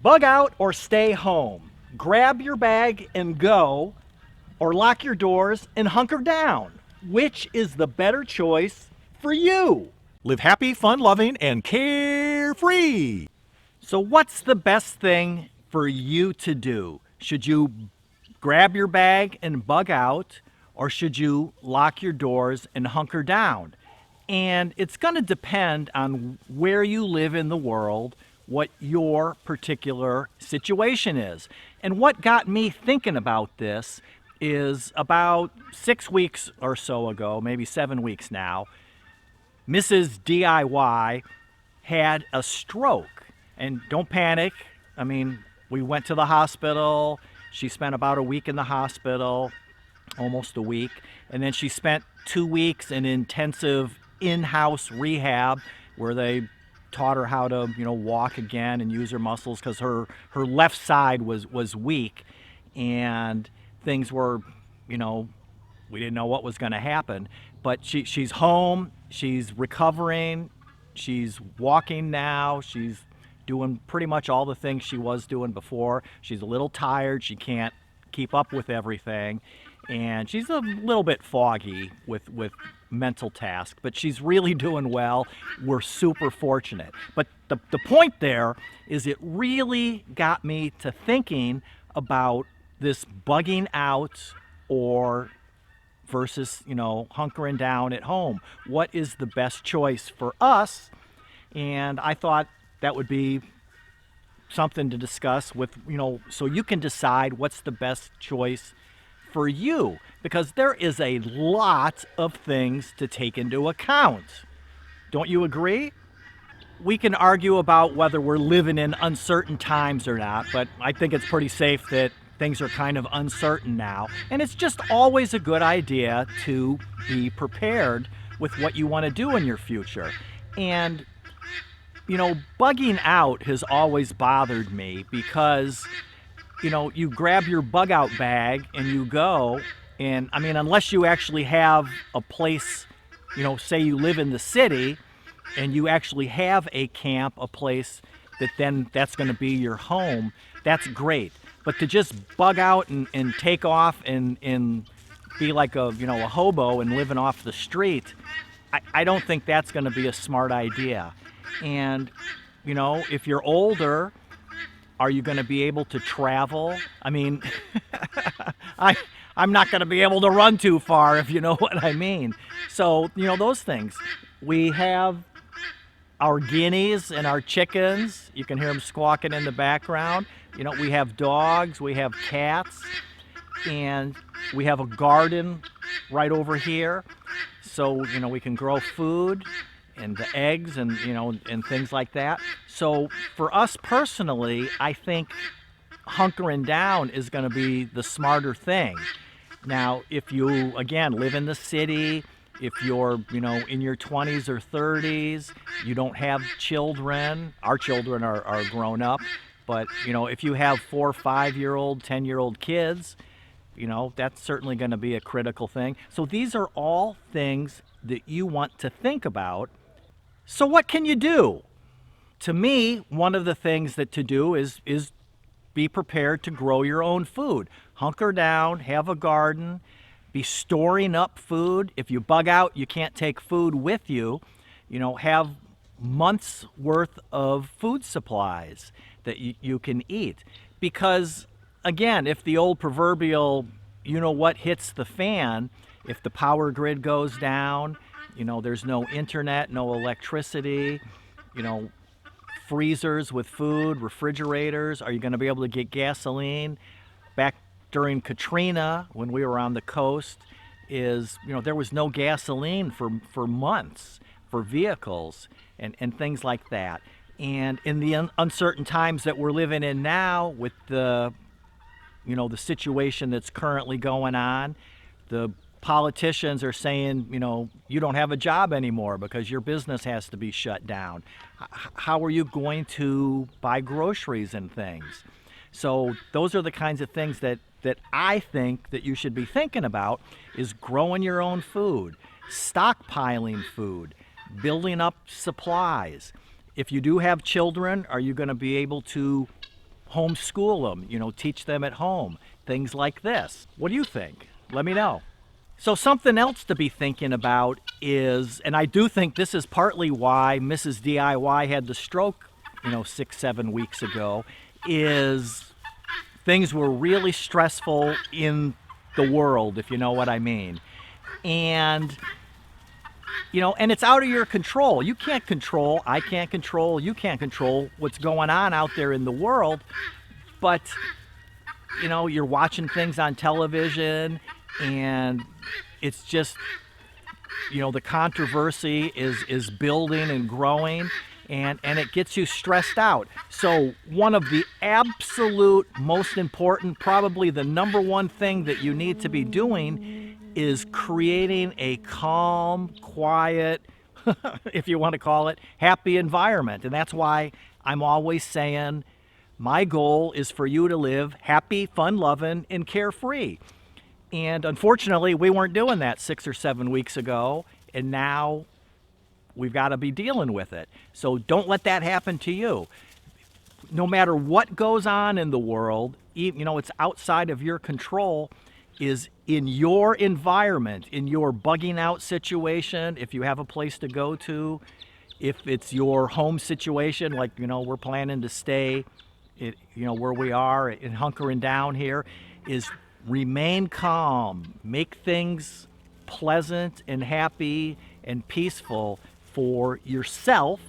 Bug out or stay home. Grab your bag and go, or lock your doors and hunker down. Which is the better choice for you? Live happy, fun loving, and carefree. So, what's the best thing for you to do? Should you grab your bag and bug out, or should you lock your doors and hunker down? And it's going to depend on where you live in the world, what your particular situation is. And what got me thinking about this is about 6 weeks or so ago, maybe 7 weeks now, Mrs. DIY had a stroke. And don't panic. I mean, we went to the hospital. She spent about a week in the hospital, almost a week. And then she spent 2 weeks in intensive in-house rehab where they taught her how to, walk again and use her muscles because her left side was weak, and things were, we didn't know what was going to happen. But she's home, she's recovering, she's walking now, she's doing pretty much all the things she was doing before. She's a little tired, she can't keep up with everything, and she's a little bit foggy with mental tasks, but she's really doing well. We're super fortunate. But the point there is it really got me to thinking about this bugging out or versus, hunkering down at home. What is the best choice for us? And I thought that would be something to discuss with, so you can decide what's the best choice for you, because there is a lot of things to take into account. Don't you agree? We can argue about whether we're living in uncertain times or not, but I think it's pretty safe that things are kind of uncertain now. And it's just always a good idea to be prepared with what you want to do in your future. And, bugging out has always bothered me because, you grab your bug out bag and you go, and I mean, unless you actually have a place, say you live in the city and you actually have a camp, a place that's going to be your home, that's great. But to just bug out and take off and be like a hobo and living off the street, I don't think that's going to be a smart idea. And if you're older, are you going to be able to travel? I mean, I'm not going to be able to run too far, if you know what I mean. So, those things. We have our guineas and our chickens. You can hear them squawking in the background. We have dogs, we have cats, and we have a garden right over here. So, we can grow food and the eggs and, and things like that. So for us personally, I think hunkering down is going to be the smarter thing. Now, if you, again, live in the city, if you're, in your 20s or 30s, you don't have children, our children are grown up, but, if you have 4 or 5-year-old, 10-year-old kids, that's certainly going to be a critical thing. So these are all things that you want to think about. So what can you do? To me, one of the things that to do is be prepared to grow your own food. Hunker down, have a garden, be storing up food. If you bug out, you can't take food with you. Have months worth of food supplies that you can eat. Because, again, if the old proverbial, what hits the fan, if the power grid goes down, there's no internet, no electricity, freezers with food, refrigerators. Are you going to be able to get gasoline? Back during Katrina, when we were on the coast, there was no gasoline for months for vehicles and things like that. And in the uncertain times that we're living in now, with the situation that's currently going on, the politicians are saying, you don't have a job anymore because your business has to be shut down. How are you going to buy groceries and things? So those are the kinds of things that I think that you should be thinking about, is growing your own food, stockpiling food, building up supplies. If you do have children, are you going to be able to homeschool them, teach them at home, things like this. What do you think? Let me know. So something else to be thinking about is, and I do think this is partly why Mrs. DIY had the stroke, 6-7 weeks ago, is things were really stressful in the world, if you know what I mean. And and it's out of your control. You can't control, I can't control, you can't control what's going on out there in the world. But, you're watching things on television and it's just, the controversy is building and growing, and it gets you stressed out. So one of the absolute most important, probably the number one thing that you need to be doing is creating a calm, quiet, if you want to call it, happy environment. And that's why I'm always saying my goal is for you to live happy, fun-loving, and carefree. And unfortunately, we weren't doing that 6 or 7 weeks ago, and now we've got to be dealing with it. So don't let that happen to you. No matter what goes on in the world, it's outside of your control, is in your environment, in your bugging out situation, if you have a place to go to, if it's your home situation, like, we're planning to stay, where we are and hunkering down here, is remain calm, make things pleasant and happy and peaceful for yourself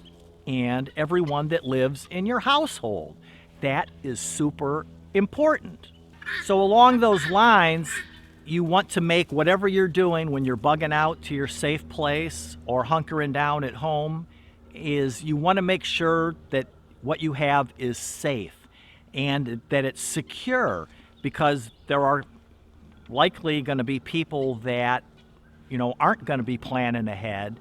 and everyone that lives in your household. That is super important. So along those lines, you want to make whatever you're doing when you're bugging out to your safe place or hunkering down at home, is you want to make sure that what you have is safe and that it's secure, because there are likely going to be people that aren't going to be planning ahead,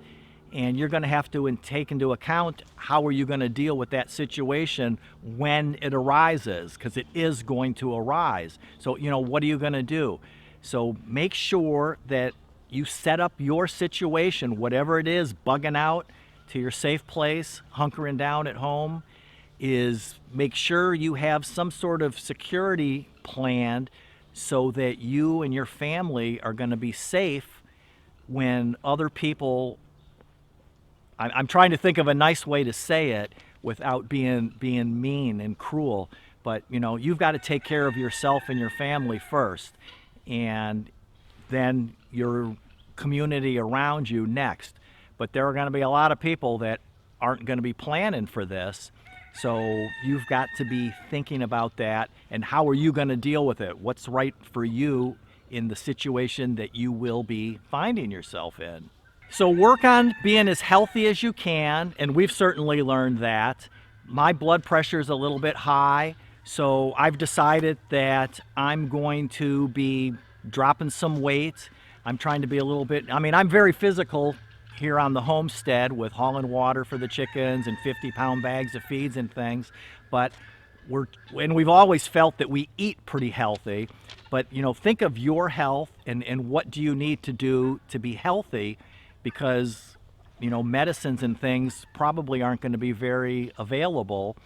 and you're going to have to take into account how are you going to deal with that situation when it arises, because it is going to arise. So what are you going to do? So make sure that you set up your situation, whatever it is, bugging out to your safe place, hunkering down at home, is make sure you have some sort of security planned so that you and your family are going to be safe when other people, I'm trying to think of a nice way to say it without being mean and cruel, but you've got to take care of yourself and your family first, and then your community around you next. But there are going to be a lot of people that aren't going to be planning for this. So you've got to be thinking about that, and how are you going to deal with it? What's right for you in the situation that you will be finding yourself in? So work on being as healthy as you can, and we've certainly learned that. My blood pressure is a little bit high, so I've decided that I'm going to be dropping some weight. I'm trying to be a little bit, I'm very physical here on the homestead with hauling water for the chickens and 50-pound bags of feeds and things, but we've always felt that we eat pretty healthy. But think of your health and what do you need to do to be healthy, because medicines and things probably aren't going to be very available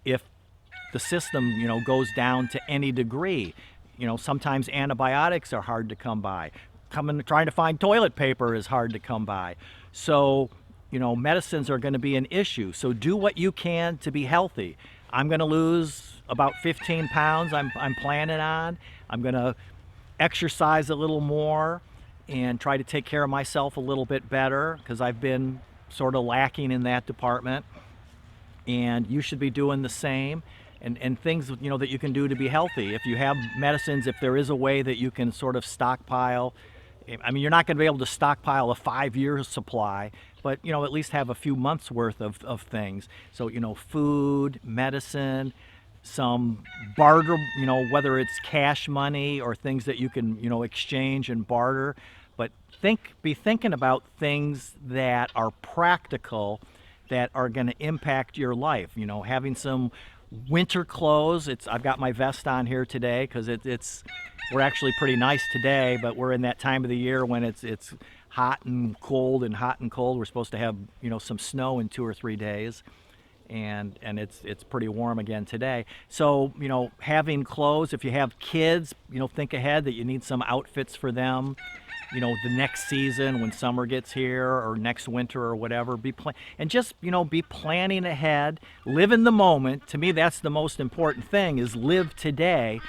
if the system goes down to any degree. Sometimes antibiotics are hard to come by. Trying to find toilet paper is hard to come by. So, medicines are going to be an issue. So do what you can to be healthy. I'm going to lose about 15 pounds. I'm planning on. I'm going to exercise a little more and try to take care of myself a little bit better, because I've been sort of lacking in that department. And you should be doing the same. And things that you can do to be healthy. If you have medicines, if there is a way that you can sort of stockpile, you're not going to be able to stockpile a 5-year supply, but at least have a few months worth of things. So food, medicine, some barter, whether it's cash money or things that you can exchange and barter. But be thinking about things that are practical, that are going to impact your life. Having some winter clothes. I've got my vest on here today because we're actually pretty nice today, but we're in that time of the year when it's hot and cold and hot and cold. We're supposed to have some snow in 2 or 3 days, and it's pretty warm again today. So, having clothes, if you have kids, think ahead that you need some outfits for them. The next season when summer gets here, or next winter, or whatever. And just be planning ahead. Live in the moment. To me, that's the most important thing: is live today.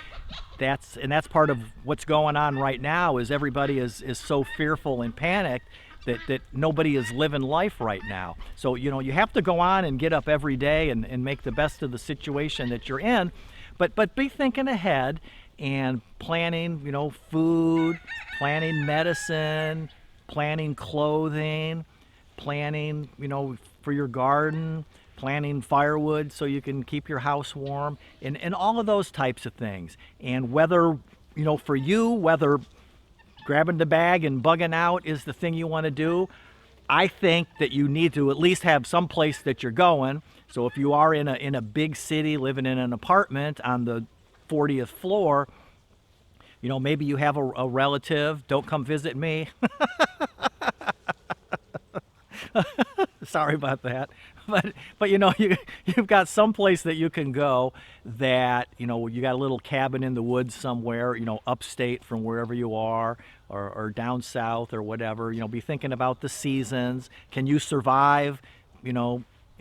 That's part of what's going on right now. Is everybody is so fearful and panicked that nobody is living life right now. So you have to go on and get up every day and make the best of the situation that you're in, but be thinking ahead and planning, food, planning medicine, planning clothing, planning, for your garden, planning firewood so you can keep your house warm, and all of those types of things. And whether, for you, whether grabbing the bag and bugging out is the thing you want to do, I think that you need to at least have some place that you're going. So if you are in a big city, living in an apartment on the 40th floor, maybe you have a relative. Don't come visit me. Sorry about that. But you've got some place that you can go that, you got a little cabin in the woods somewhere, upstate from wherever you are, or down south or whatever. Be thinking about the seasons. Can you survive,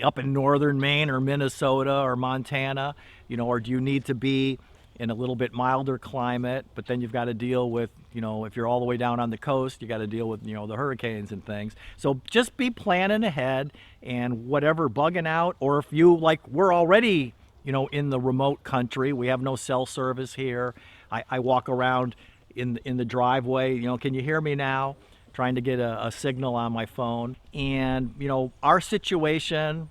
up in northern Maine or Minnesota or Montana, or do you need to be in a little bit milder climate? But then you've got to deal with, if you're all the way down on the coast, you got to deal with, the hurricanes and things. So just be planning ahead, and whatever bugging out, or if you, like we're already, in the remote country, we have no cell service here. I walk around in the driveway, can you hear me now? Trying to get a signal on my phone. And, our situation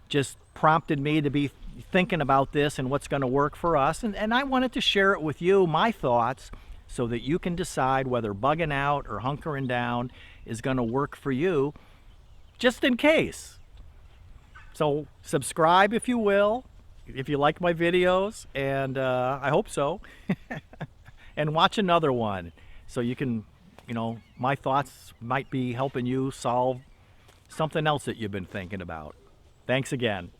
just prompted me to be thinking about this and what's going to work for us. And I wanted to share it with you, my thoughts, so that you can decide whether bugging out or hunkering down is going to work for you, just in case. So subscribe if you will, if you like my videos, and I hope so. And watch another one so you can, my thoughts might be helping you solve something else that you've been thinking about. Thanks again.